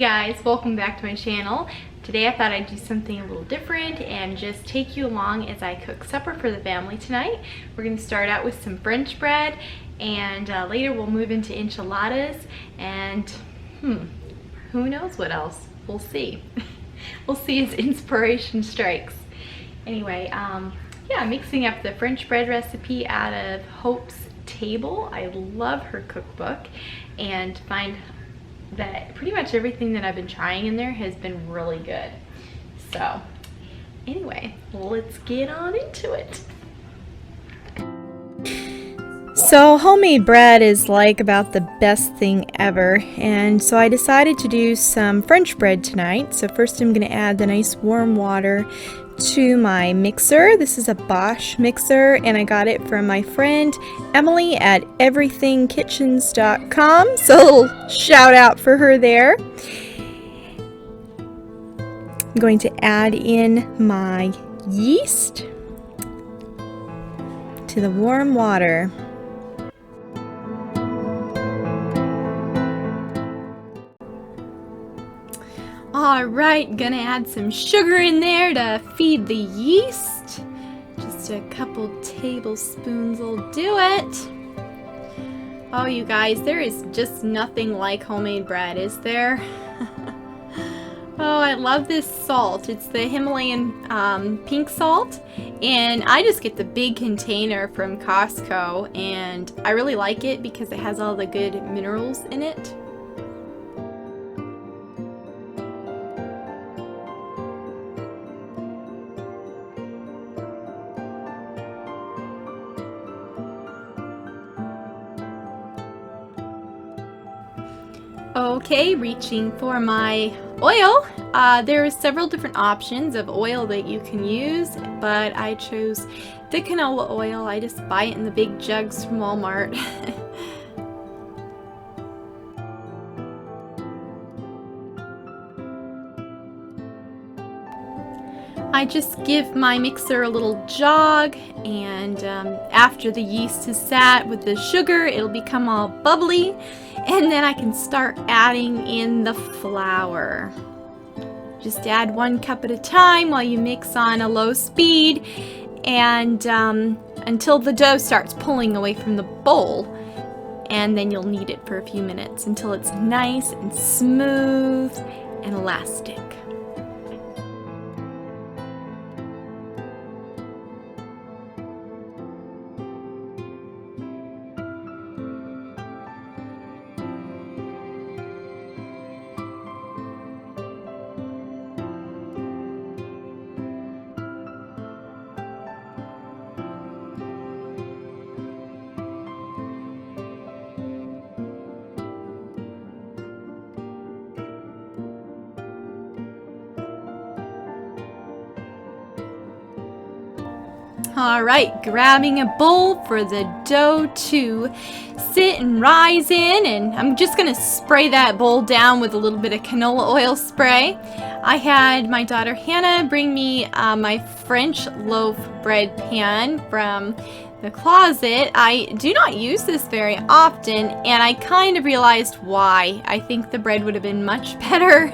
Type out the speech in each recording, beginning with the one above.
guys, welcome back to my channel. Today I thought I'd do something a little different and just take you along as I cook supper for the family tonight. We're going to start out with some French bread, and later we'll move into enchiladas, and who knows what else. We'll see. We'll see as inspiration strikes. Anyway, yeah, mixing up the French bread recipe out of Hope's Table. I love her cookbook and find that pretty much everything that I've been trying in there has been really good. So anyway, let's get on into it. So homemade bread is like about the best thing ever, and so I decided to do some French bread tonight. So first I'm going to add the nice warm water to my mixer. This is a Bosch mixer, and I got it from my friend Emily at everythingkitchens.com, so shout out for her there. I'm going to add in my yeast to the warm water. Alright, gonna add some sugar in there to feed the yeast. Just a couple tablespoons will do it. Oh, you guys, there is just nothing like homemade bread, is there? Oh, I love this salt. It's the Himalayan pink salt, and I just get the big container from Costco, and I really like it because it has all the good minerals in it. Okay, reaching for my oil. There are several different options of oil that you can use, but I chose the canola oil. I just buy it in the big jugs from Walmart. I just give my mixer a little jog, and after the yeast has sat with the sugar, it'll become all bubbly, and then I can start adding in the flour. Just add 1 cup at a time while you mix on a low speed, and until the dough starts pulling away from the bowl, and then you'll knead it for a few minutes until it's nice and smooth and elastic. Alright, grabbing a bowl for the dough to sit and rise in, and I'm just going to spray that bowl down with a little bit of canola oil spray. I had my daughter Hannah bring me my French loaf bread pan from the closet. I do not use this very often, and I kind of realized why. I think the bread would have been much better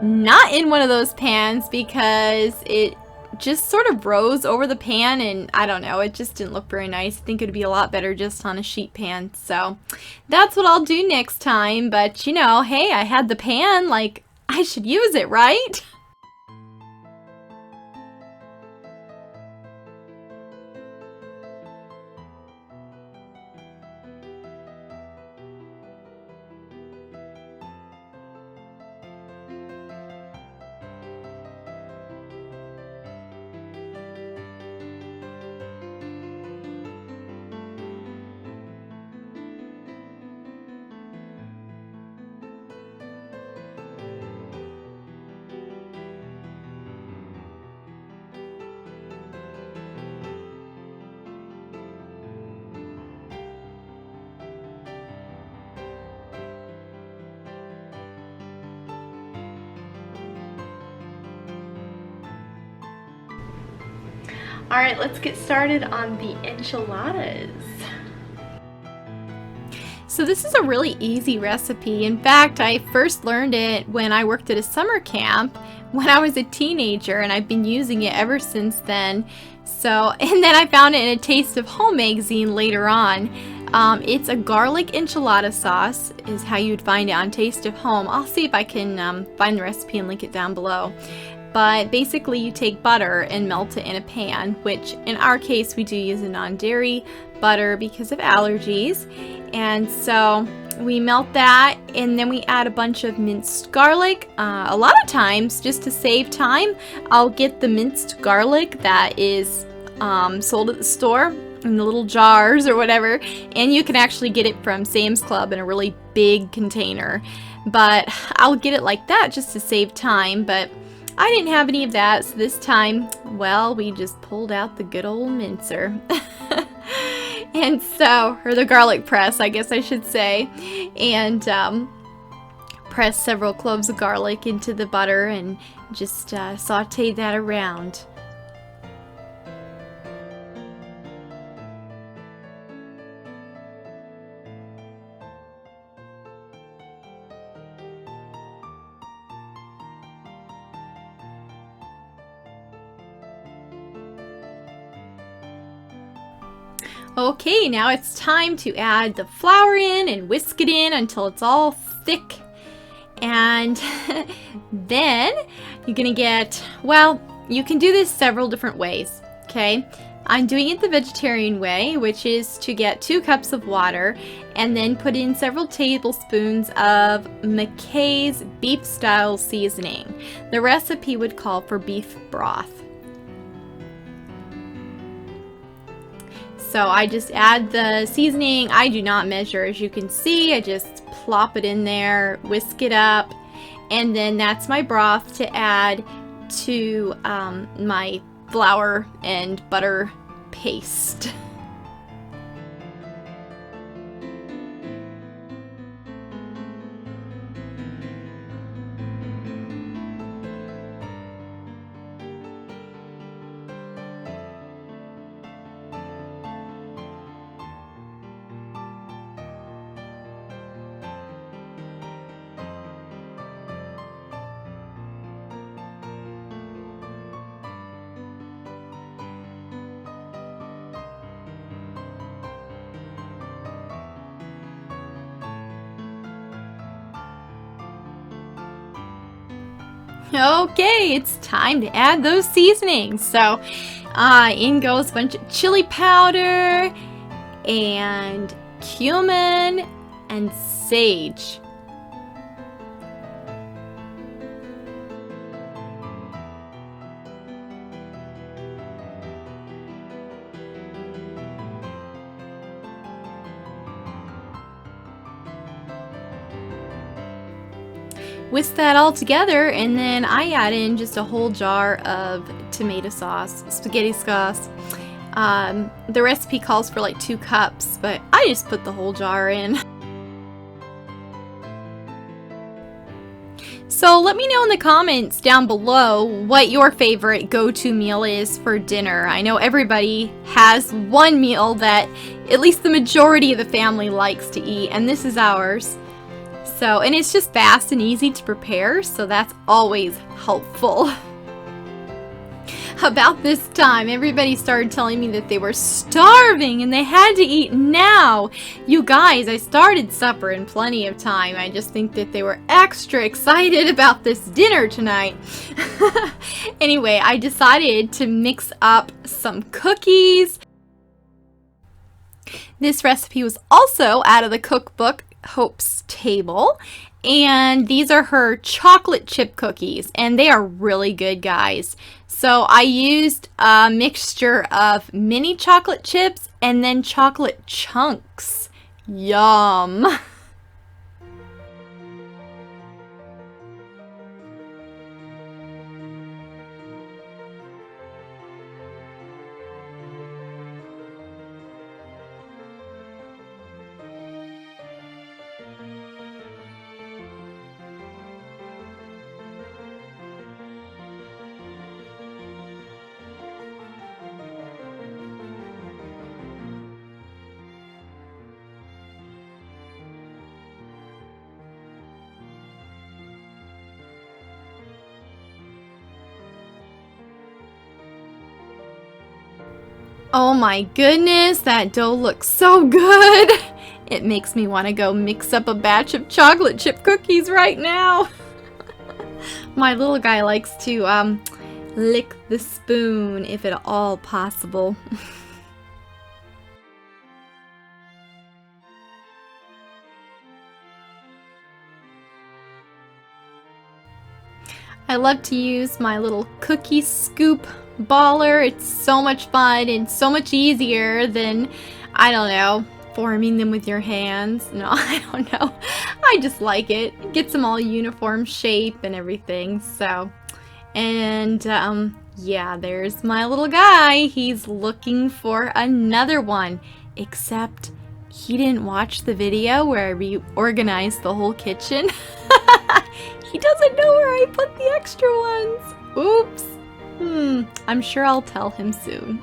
not in one of those pans, because it just sort of rose over the pan, and I don't know, it just didn't look very nice. I think it would be a lot better just on a sheet pan. So that's what I'll do next time. But you know, hey, I had the pan, like, I should use it, right? Alright, let's get started on the enchiladas. So this is a really easy recipe. In fact, I first learned it when I worked at a summer camp when I was a teenager, and I've been using it ever since then. So, and then I found it in a Taste of Home magazine later on. It's a garlic enchilada sauce is how you'd find it on Taste of Home. I'll see if I can find the recipe and link it down below. But basically you take butter and melt it in a pan, which in our case we do use a non-dairy butter because of allergies. And so we melt that, and then we add a bunch of minced garlic. A lot of times, just to save time, I'll get the minced garlic that is sold at the store in the little jars or whatever, and you can actually get it from Sam's Club in a really big container. But I'll get it like that just to save time, but I didn't have any of that, so this time, well, we just pulled out the good old mincer. And so, or the garlic press, I guess I should say, and pressed several cloves of garlic into the butter and just sauteed that around. Okay, now it's time to add the flour in and whisk it in until it's all thick. And then you're gonna get, well, you can do this several different ways, okay? I'm doing it the vegetarian way, which is to get 2 cups of water and then put in several tablespoons of McKay's beef style seasoning. The recipe would call for beef broth. So I just add the seasoning. I do not measure, as you can see. I just plop it in there, whisk it up, and then that's my broth to add to my flour and butter paste. Okay, it's time to add those seasonings. So in goes a bunch of chili powder and cumin and sage. Whisk that all together, and then I add in just a whole jar of tomato sauce, spaghetti sauce. The recipe calls for like 2 cups, but I just put the whole jar in. So let me know in the comments down below what your favorite go-to meal is for dinner. I know everybody has one meal that at least the majority of the family likes to eat, and this is ours. So, and it's just fast and easy to prepare, so that's always helpful. About this time, everybody started telling me that they were starving and they had to eat now. You guys, I started supper in plenty of time. I just think that they were extra excited about this dinner tonight. Anyway, I decided to mix up some cookies. This recipe was also out of the cookbook Hope's Table, and these are her chocolate chip cookies, and they are really good, guys. So I used a mixture of mini chocolate chips and then chocolate chunks. Yum. Oh my goodness, that dough looks so good. It makes me want to go mix up a batch of chocolate chip cookies right now. My little guy likes to lick the spoon if at all possible. I love to use my little cookie scoop baller. It's so much fun and so much easier than, I don't know, forming them with your hands. No, I don't know. I just like it. It gets them all uniform shape and everything. So, and yeah, there's my little guy. He's looking for another one, except he didn't watch the video where I reorganized the whole kitchen. He doesn't know where I put the extra ones. Oops. I'm sure I'll tell him soon.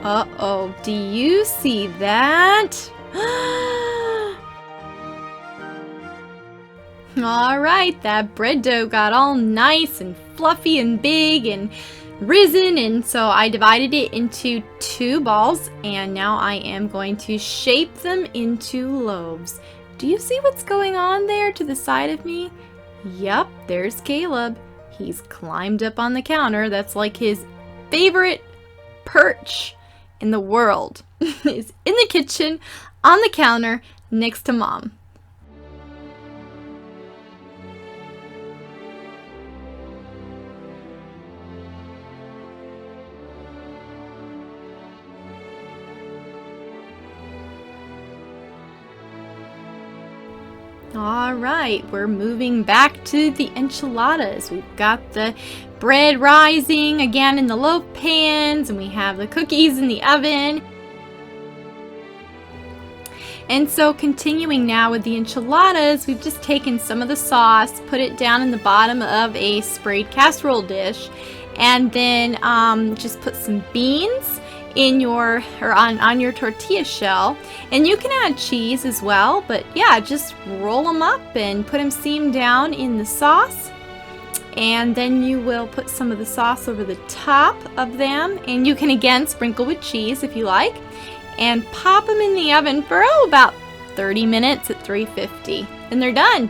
Uh-oh, do you see that? Alright, that bread dough got all nice and fluffy and big and risen, and so I divided it into 2 balls, and now I am going to shape them into loaves. Do you see what's going on there to the side of me? Yep, there's Caleb. He's climbed up on the counter. That's like his favorite perch in the world. Is in the kitchen, on the counter, next to Mom. Alright, we're moving back to the enchiladas. We've got the bread rising again in the loaf pans, and we have the cookies in the oven. And so continuing now with the enchiladas, we've just taken some of the sauce, put it down in the bottom of a sprayed casserole dish, and then just put some beans in your on your tortilla shell, and you can add cheese as well, but yeah, just roll them up and put them seam down in the sauce, and then you will put some of the sauce over the top of them, and you can again sprinkle with cheese if you like, and pop them in the oven for about 30 minutes at 350, and they're done.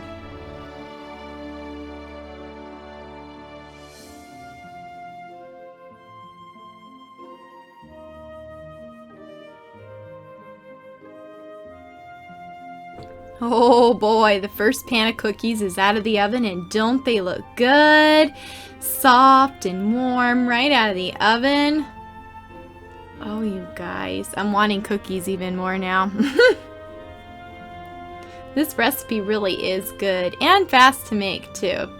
Oh boy, the first pan of cookies is out of the oven, and don't they look good? Soft and warm right out of the oven. Oh, you guys, I'm wanting cookies even more now. This recipe really is good and fast to make too.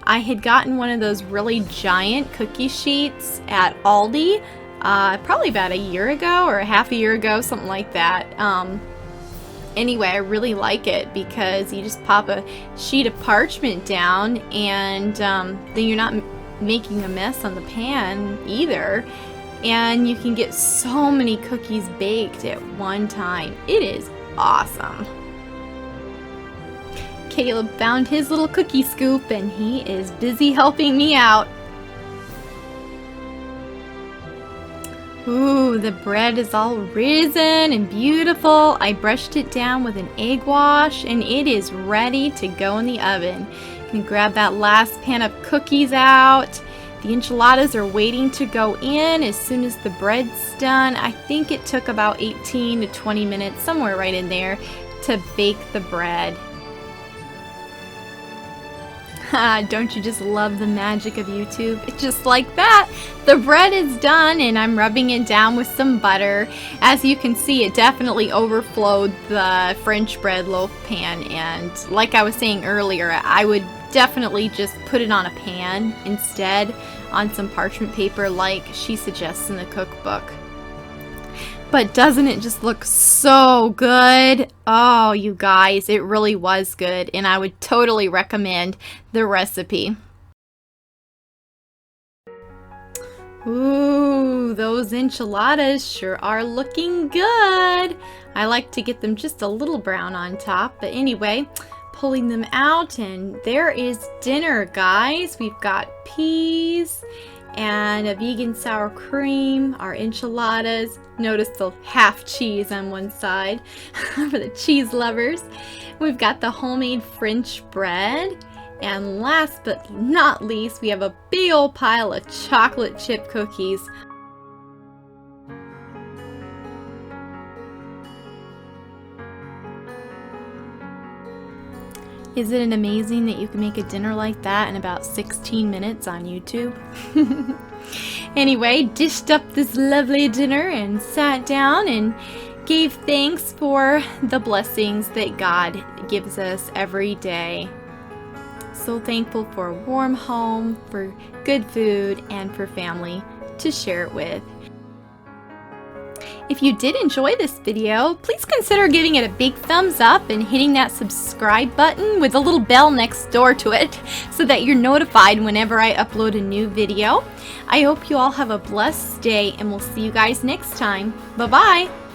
I had gotten one of those really giant cookie sheets at Aldi probably about a year ago or a half a year ago, something like that. Anyway, I really like it because you just pop a sheet of parchment down, and then you're not making a mess on the pan either, and you can get so many cookies baked at one time. It is awesome. Caleb found his little cookie scoop, and he is busy helping me out. Ooh, the bread is all risen and beautiful. I brushed it down with an egg wash, and it is ready to go in the oven. You can grab that last pan of cookies out. The enchiladas are waiting to go in as soon as the bread's done. I think it took about 18 to 20 minutes, somewhere right in there, to bake the bread. Don't you just love the magic of YouTube? It's just like that. The bread is done, and I'm rubbing it down with some butter. As you can see, it definitely overflowed the French bread loaf pan, and like I was saying earlier, I would definitely just put it on a pan instead, on some parchment paper like she suggests in the cookbook. But doesn't it just look so good? Oh, you guys, it really was good, and I would totally recommend the recipe. Ooh, those enchiladas sure are looking good. I like to get them just a little brown on top, but anyway, pulling them out, and there is dinner, guys. We've got peas and a vegan sour cream, our enchiladas. Notice the half cheese on one side for the cheese lovers. We've got the homemade French bread. And last but not least, we have a big old pile of chocolate chip cookies. Isn't it amazing that you can make a dinner like that in about 16 minutes on YouTube? Anyway, dished up this lovely dinner and sat down and gave thanks for the blessings that God gives us every day. So thankful for a warm home, for good food, and for family to share it with. If you did enjoy this video, please consider giving it a big thumbs up and hitting that subscribe button with a little bell next door to it so that you're notified whenever I upload a new video. I hope you all have a blessed day, and we'll see you guys next time. Bye-bye!